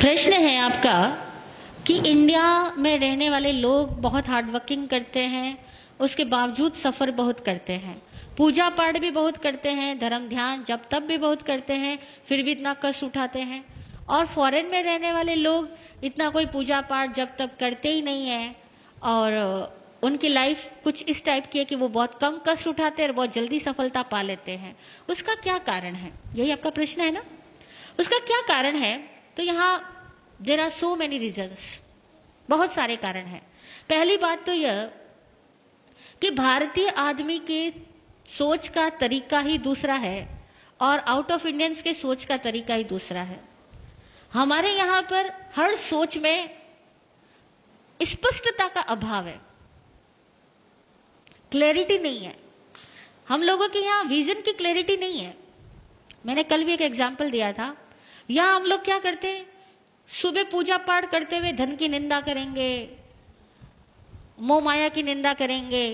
प्रश्न है आपका कि इंडिया में रहने वाले लोग बहुत हार्ड वर्किंग करते हैं, उसके बावजूद सफ़र बहुत करते हैं, पूजा पाठ भी बहुत करते हैं, धर्म ध्यान जब तब भी बहुत करते हैं, फिर भी इतना कष्ट उठाते हैं। और फॉरेन में रहने वाले लोग इतना कोई पूजा पाठ जब तब करते ही नहीं है और उनकी लाइफ कुछ इस टाइप की है कि वो बहुत कम कष्ट उठाते हैं और बहुत जल्दी सफलता पा लेते हैं। उसका क्या कारण है? यही आपका प्रश्न है ना। उसका क्या कारण है? तो यहाँ there are so many reasons, बहुत सारे कारण हैं। पहली बात तो यह कि भारतीय आदमी के सोच का तरीका ही दूसरा है और आउट ऑफ इंडियंस के सोच का तरीका ही दूसरा है। हमारे यहाँ पर हर सोच में स्पष्टता का अभाव है, क्लैरिटी नहीं है। हम लोगों के यहाँ विजन की क्लैरिटी नहीं है। मैंने कल भी एक एग्जाम्पल दिया था। यहाँ हम लोग क्या करते हैं, सुबह पूजा पाठ करते हुए धन की निंदा करेंगे, मोह माया की निंदा करेंगे,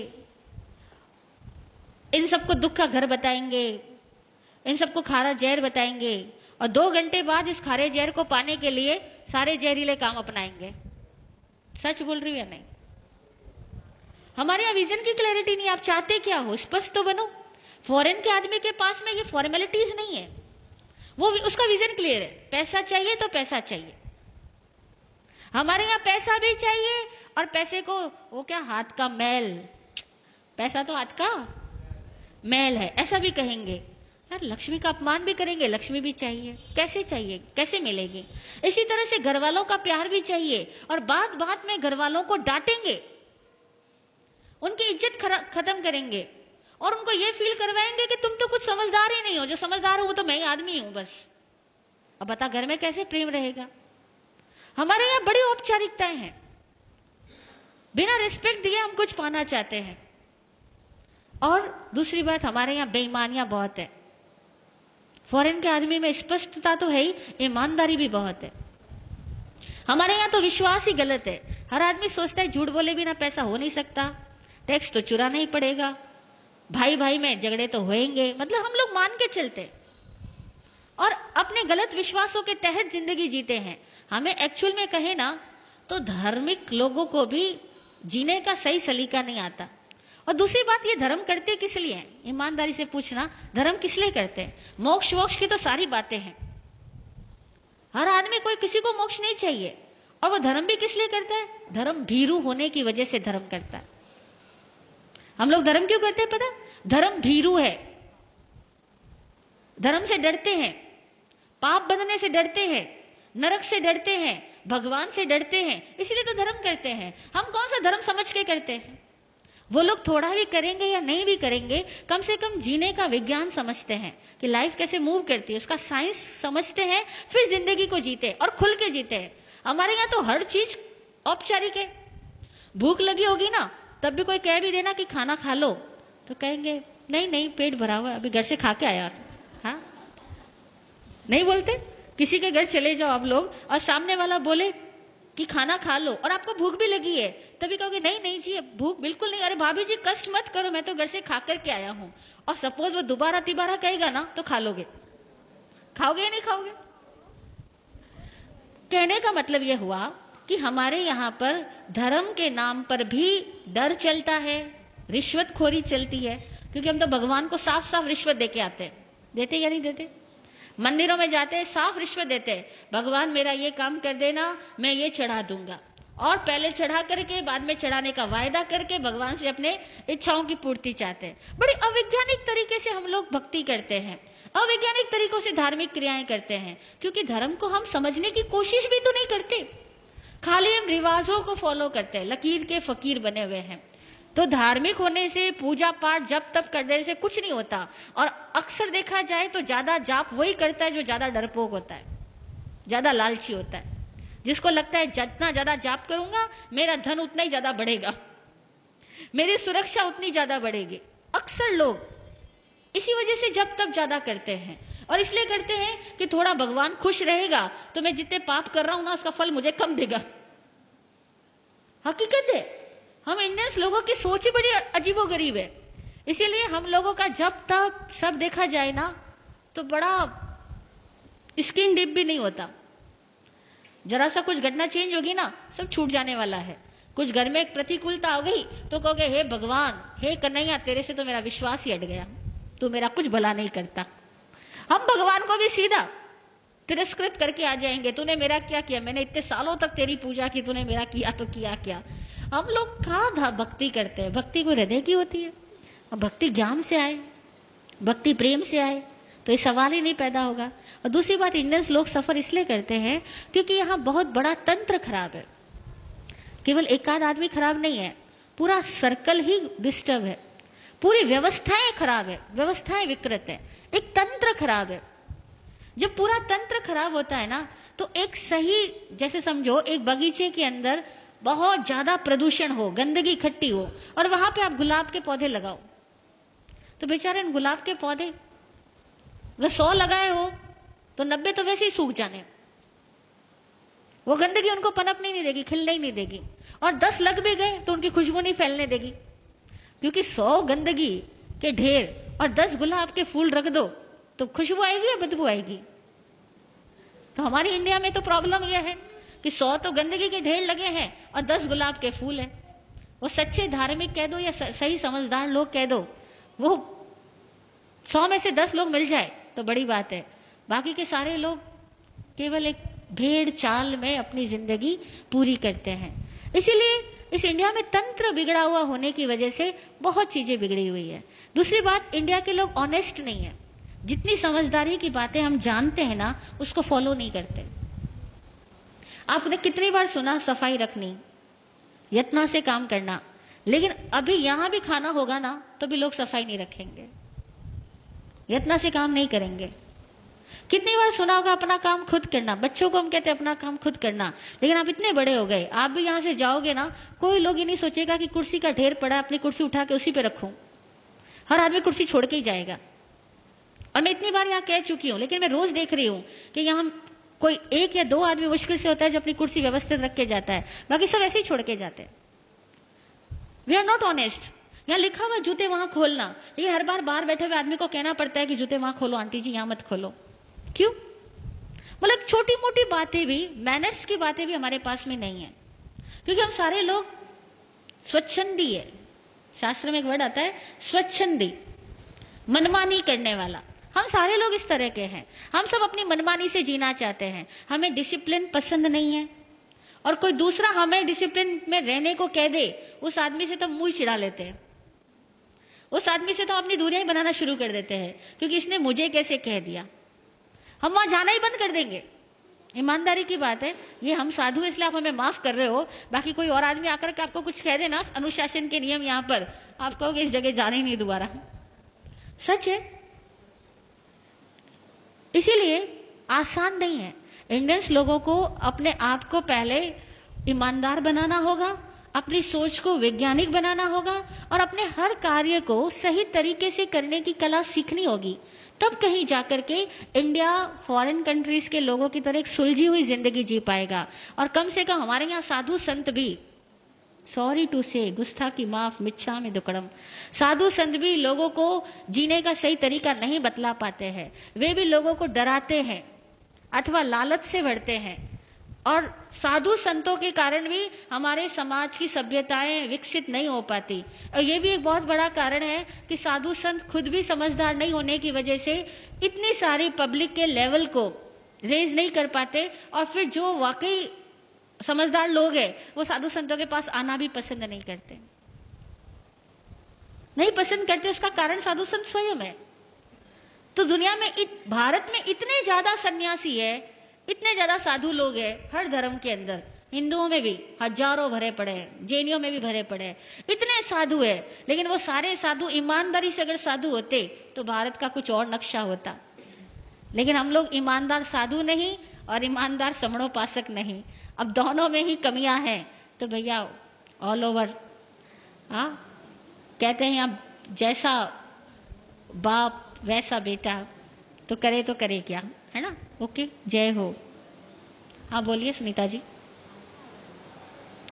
इन सबको दुख का घर बताएंगे, इन सबको खारा जहर बताएंगे और 2 घंटे बाद इस खारे जहर को पाने के लिए सारे जहरीले काम अपनाएंगे। सच बोल रही हूं या नहीं? हमारे यहाँ विजन की क्लैरिटी नहीं। आप चाहते क्या हो, स्पष्ट तो बनो। फॉरेन के आदमी के पास में ये फॉर्मेलिटीज नहीं है, वो उसका विजन क्लियर है। पैसा चाहिए तो पैसा चाहिए। हमारे यहाँ पैसा भी चाहिए और पैसे को वो क्या, हाथ का मैल, पैसा तो हाथ का मैल है, ऐसा भी कहेंगे। यार लक्ष्मी का अपमान भी करेंगे, लक्ष्मी भी चाहिए। कैसे चाहिए, कैसे मिलेगी? इसी तरह से घर वालों का प्यार भी चाहिए और बात बात में घर वालों को डांटेंगे, उनकी इज्जत खत्म करेंगे और उनको ये फील करवाएंगे कि तुम तो कुछ समझदार ही नहीं हो, जो समझदार हो वो तो मैं ही आदमी हूं बस। अब बता घर में कैसे प्रेम रहेगा? हमारे यहाँ बड़ी औपचारिकताएं हैं, बिना रिस्पेक्ट दिए हम कुछ पाना चाहते हैं। और दूसरी बात, हमारे यहाँ बेईमानियां बहुत है। फॉरेन के आदमी में स्पष्टता तो है ही, ईमानदारी भी बहुत है। हमारे यहाँ तो विश्वास ही गलत है। हर आदमी सोचता है झूठ बोले बिना पैसा हो नहीं सकता, टैक्स तो चुराना ही पड़ेगा, भाई भाई में झगड़े तो होंगे, मतलब हम लोग मान के चलते और अपने गलत विश्वासों के तहत जिंदगी जीते हैं। हमें एक्चुअल में कहे ना तो धार्मिक लोगों को भी जीने का सही सलीका नहीं आता। और दूसरी बात, ये धर्म करते किस लिए हैं? ईमानदारी से पूछना, धर्म किस लिए करते हैं? मोक्ष वोक्ष की तो सारी बातें हैं। हर आदमी, कोई किसी को मोक्ष नहीं चाहिए। और वो धर्म भी किस लिए करता है? धर्म भीरू होने की वजह से धर्म करता है। हम लोग धर्म क्यों करते हैं पता? धर्म भीरू है, धर्म से डरते हैं, पाप बनने से डरते हैं, नरक से डरते हैं, भगवान से डरते हैं, इसलिए तो धर्म करते हैं। हम कौन सा धर्म समझ के करते हैं? वो लोग थोड़ा भी करेंगे या नहीं भी करेंगे, कम से कम जीने का विज्ञान समझते हैं कि लाइफ कैसे मूव करती है, उसका साइंस समझते हैं, फिर जिंदगी को जीते और खुल के जीते हैं। हमारे यहाँ तो हर चीज औपचारिक है। भूख लगी होगी ना, तब भी कोई कह भी देना कि खाना खा लो तो कहेंगे नहीं नहीं पेट भरा हुआ, अभी घर से खा के आया। हाँ, नहीं बोलते? किसी के घर चले जाओ आप लोग और सामने वाला बोले कि खाना खा लो और आपको भूख भी लगी है, तभी कहोगे नहीं नहीं जी भूख बिल्कुल नहीं, अरे भाभी जी कष्ट मत करो, मैं तो घर से खा करके आया हूं। और सपोज वो दोबारा तिबारा कहेगा ना तो खा लोगे। खाओगे या नहीं खाओगे? कहने का मतलब यह हुआ कि हमारे यहाँ पर धर्म के नाम पर भी डर चलता है, रिश्वतखोरी चलती है, क्योंकि हम तो भगवान को साफ साफ रिश्वत देके आते हैं। देते या नहीं देते? मंदिरों में जाते हैं, साफ रिश्वत देते हैं, भगवान मेरा ये काम कर देना, मैं ये चढ़ा दूंगा। और पहले चढ़ा करके बाद में चढ़ाने का वायदा करके भगवान से अपने इच्छाओं की पूर्ति चाहते हैं। बड़े अवैज्ञानिक तरीके से हम लोग भक्ति करते हैं, अवैज्ञानिक तरीकों से धार्मिक क्रियाएं करते हैं, क्योंकि धर्म को हम समझने की कोशिश भी तो नहीं करते, खाली हम रिवाजों को फॉलो करते हैं, लकीर के फकीर बने हुए हैं। तो धार्मिक होने से, पूजा पाठ जब तब कर देने से कुछ नहीं होता। और अक्सर देखा जाए तो ज्यादा जाप वही करता है जो ज्यादा डरपोक होता है, ज्यादा लालची होता है, जिसको लगता है जितना ज्यादा जाप करूंगा मेरा धन उतना ही ज्यादा बढ़ेगा, मेरी सुरक्षा उतनी ज्यादा बढ़ेगी। अक्सर लोग इसी वजह से जब तब ज्यादा करते हैं और इसलिए करते हैं कि थोड़ा भगवान खुश रहेगा तो मैं जितने पाप कर रहा हूं ना उसका फल मुझे कम देगा। हकीकत है, हम इंडियंस लोगों की सोच ही बड़ी अजीबोगरीब है। इसीलिए हम लोगों का जब तब सब देखा जाए ना तो बड़ा स्किन डीप भी नहीं होता। जरा सा कुछ घटना चेंज होगी ना, सब छूट जाने वाला है। कुछ घर में एक प्रतिकूलता हो गई तो कहोगे हे भगवान, हे कन्हैया, तेरे से तो मेरा विश्वास ही हट गया, तू मेरा कुछ भला नहीं करता। हम भगवान को भी सीधा तिरस्कृत करके आ जाएंगे, तूने मेरा क्या किया, मैंने इतने सालों तक तेरी पूजा की, तूने मेरा किया तो किया क्या। हम लोग कहाँ भक्ति करते हैं? भक्ति कोई हृदय की होती है? भक्ति ज्ञान से आए, भक्ति प्रेम से आए तो ये सवाल ही नहीं पैदा होगा। और दूसरी बात, इंडियंस लोग सफर इसलिए करते हैं क्योंकि यहाँ बहुत बड़ा तंत्र खराब है। केवल एक आध आदमी खराब नहीं है, पूरा सर्कल ही डिस्टर्ब है, पूरी व्यवस्थाएं खराब है, व्यवस्थाएं विकृत है, एक तंत्र खराब है। जब पूरा तंत्र खराब होता है ना, तो एक सही, जैसे समझो एक बगीचे के अंदर बहुत ज्यादा प्रदूषण हो, गंदगी इकट्ठी हो, और वहां पे आप गुलाब के पौधे लगाओ, तो बेचारे इन गुलाब के पौधे अगर 100 लगाए हो तो 90 तो वैसे ही सूख जाने, वो गंदगी उनको पनपने नहीं देगी, खिलने ही नहीं देगी। और 10 लग भी गए तो उनकी खुशबू नहीं फैलने देगी, क्योंकि 100 गंदगी के ढेर और 10 गुलाब के फूल रख दो तो खुशबू आएगी या बदबू आएगी? तो हमारी इंडिया में तो प्रॉब्लम यह है कि 100 तो गंदगी के ढेर लगे हैं और 10 गुलाब के फूल हैं। वो सच्चे धार्मिक कह दो या सही समझदार लोग कह दो, वो 100 में से 10 लोग मिल जाए तो बड़ी बात है। बाकी के सारे लोग केवल एक भेड़ चाल में अपनी जिंदगी पूरी करते हैं। इसीलिए इस इंडिया में तंत्र बिगड़ा हुआ होने की वजह से बहुत चीजें बिगड़ी हुई है। दूसरी बात, इंडिया के लोग ऑनेस्ट नहीं है, जितनी समझदारी की बातें हम जानते हैं ना, उसको फॉलो नहीं करते। आपने कितनी बार सुना सफाई रखनी, यत्न से काम करना, लेकिन अभी यहां भी खाना होगा ना तो भी लोग सफाई नहीं रखेंगे, यत्न से काम नहीं करेंगे। कितनी बार सुना होगा अपना काम खुद करना, बच्चों को हम कहते हैं अपना काम खुद करना, लेकिन आप इतने बड़े हो गए, आप भी यहां से जाओगे ना, कोई लोग ये नहीं सोचेगा कि कुर्सी का ढेर पड़ा, अपनी कुर्सी उठा के उसी पे रखूं। हर आदमी कुर्सी छोड़ के ही जाएगा। और मैं इतनी बार यहाँ कह चुकी हूं, लेकिन मैं रोज देख रही हूं कि यहाँ कोई 1 या 2 आदमी मुश्किल से होता है जो अपनी कुर्सी व्यवस्थित रख के जाता है, बाकी सब ऐसे ही छोड़ के जाते हैं। We are not honest. यहाँ लिखा हुआ जूते वहां खोलना, लेकिन हर बार बाहर बैठे हुए आदमी को कहना पड़ता है कि जूते वहां खोलो, आंटी जी यहाँ मत खोलो। क्यों? मतलब छोटी मोटी बातें भी, मैनर्स की बातें भी हमारे पास में नहीं है, क्योंकि हम सारे लोग स्वच्छंदी है। शास्त्र में एक वर्ड आता है स्वच्छंदी, मनमानी करने वाला। हम सारे लोग इस तरह के हैं, हम सब अपनी मनमानी से जीना चाहते हैं। हमें डिसिप्लिन पसंद नहीं है, और कोई दूसरा हमें डिसिप्लिन में रहने को कह दे, उस आदमी से तो मुंह चिढ़ा लेते हैं, उस आदमी से तो अपनी दूरियां ही बनाना शुरू कर देते हैं, क्योंकि इसने मुझे कैसे कह दिया। हम वहां जाना ही बंद कर देंगे। ईमानदारी की बात है, ये हम साधु इसलिए आप हमें माफ कर रहे हो, बाकी कोई और आदमी आकर के आपको कुछ कह देना, अनुशासन के नियम यहाँ पर, आप कहोगे इस जगह जाना ही नहीं दोबारा। सच है। इसीलिए आसान नहीं है। इंडियंस लोगों को अपने आप को पहले ईमानदार बनाना होगा, अपनी सोच को वैज्ञानिक बनाना होगा, और अपने हर कार्य को सही तरीके से करने की कला सीखनी होगी। तब कहीं जाकर के इंडिया फॉरेन कंट्रीज के लोगों की तरह एक सुलझी हुई जिंदगी जी पाएगा। और कम से कम हमारे यहाँ साधु संत भी, सॉरी टू से, गुस्ताखी माफ, मिच्छामि दुक्कडम, साधु संत भी लोगों को जीने का सही तरीका नहीं बतला पाते हैं। वे भी लोगों को डराते हैं अथवा लालच से भरते हैं, और साधु संतों के कारण भी हमारे समाज की सभ्यताएं विकसित नहीं हो पाती। और ये भी एक बहुत बड़ा कारण है कि साधु संत खुद भी समझदार नहीं होने की वजह से इतनी सारी पब्लिक के लेवल को रेज नहीं कर पाते, और फिर जो वाकई समझदार लोग हैं वो साधु संतों के पास आना भी पसंद नहीं करते, नहीं पसंद करते। उसका कारण साधु संत स्वयं है। तो दुनिया में भारत में इतने ज्यादा सन्यासी है, इतने ज्यादा साधु लोग हैं हर धर्म के अंदर, हिंदुओं में भी हजारों भरे पड़े हैं, जैनियों में भी भरे पड़े हैं, इतने साधु है, लेकिन वो सारे साधु ईमानदारी से अगर साधु होते तो भारत का कुछ और नक्शा होता। लेकिन हम लोग ईमानदार साधु नहीं और ईमानदार समणोपासक नहीं, अब दोनों में ही कमियां हैं। तो भैया ऑल ओवर कहते हैं अब जैसा बाप वैसा बेटा, तो करे क्या, है ना। ओके, जय हो। हाँ बोलिए सुनीता जी।